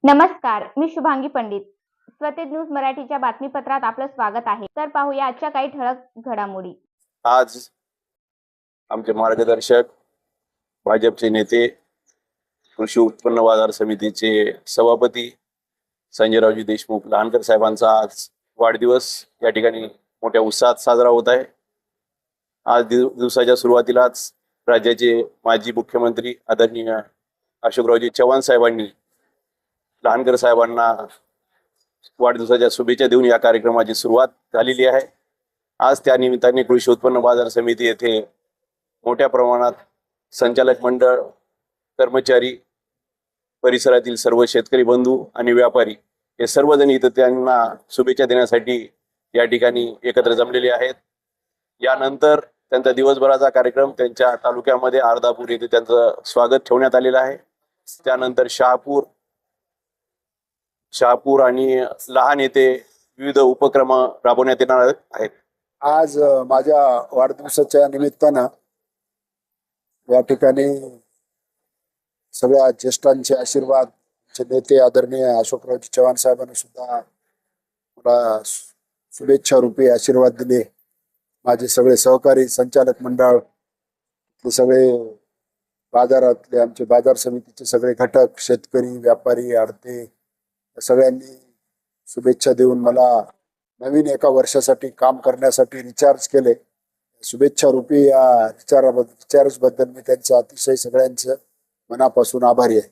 नमस्कार, मी शुभांगी पंडित. स्वतेज न्यूज मराठीच्या बातमीपत्रात आपलं स्वागत आहे. तर पाहूया आजच्या काही ठळक घडामोडी. आज आमचे मार्गदर्शक, भाजपचे नेते, कृषी उत्पन्न बाजार समितीचे सभापती संजयरावजी देशमुख लहानकर साहेबांचा आज वाढदिवस या ठिकाणी मोठ्या उत्साहात साजरा होत आहे. आज दिवसाच्या सुरुवातीलाच राज्याचे माजी मुख्यमंत्री आदरणीय अशोकरावजी चव्हाण साहेबांनी लहानकर साहेबांना वाढदिवसाच्या शुभेच्छा देऊन या कार्यक्रमाची सुरुवात झालेली आहे. आज त्या निमित्ताने कृषी उत्पन्न बाजार समिती येथे मोठ्या प्रमाणात संचालक मंडळ, कर्मचारी, परिसरातील सर्व शेतकरी बंधू आणि व्यापारी हे सर्वजण इथं त्यांना शुभेच्छा देण्यासाठी या ठिकाणी एकत्र जमलेले आहेत. यानंतर त्यांचा दिवसभराचा कार्यक्रम त्यांच्या तालुक्यामध्ये अर्धापूर येथे त्यांचं स्वागत ठेवण्यात आलेलं आहे. त्यानंतर शहापूर आणि लहान येथे विविध उपक्रम राबवण्यात येणार आहेत. आज माझ्या वाढदिवसाच्या निमित्तानं या ठिकाणी सगळ्या ज्येष्ठांचे आशीर्वाद, नेते आदरणीय अशोकरावजी चव्हाण साहेबांनी सुद्धा मला शुभेच्छा रूपी आशीर्वाद दिले. माझे सगळे सहकारी, संचालक मंडळ, सगळे बाजारातले आमचे बाजार समितीचे सगळे घटक, शेतकरी, व्यापारी, आडते सगळ्यांनी शुभेच्छा देऊन मला नवीन एका वर्षासाठी काम करण्यासाठी रिचार्ज केले. शुभेच्छा रूपी या रिचार्ज बद्दल मी त्यांचं अतिशय सगळ्यांचं मनापासून आभारी आहे.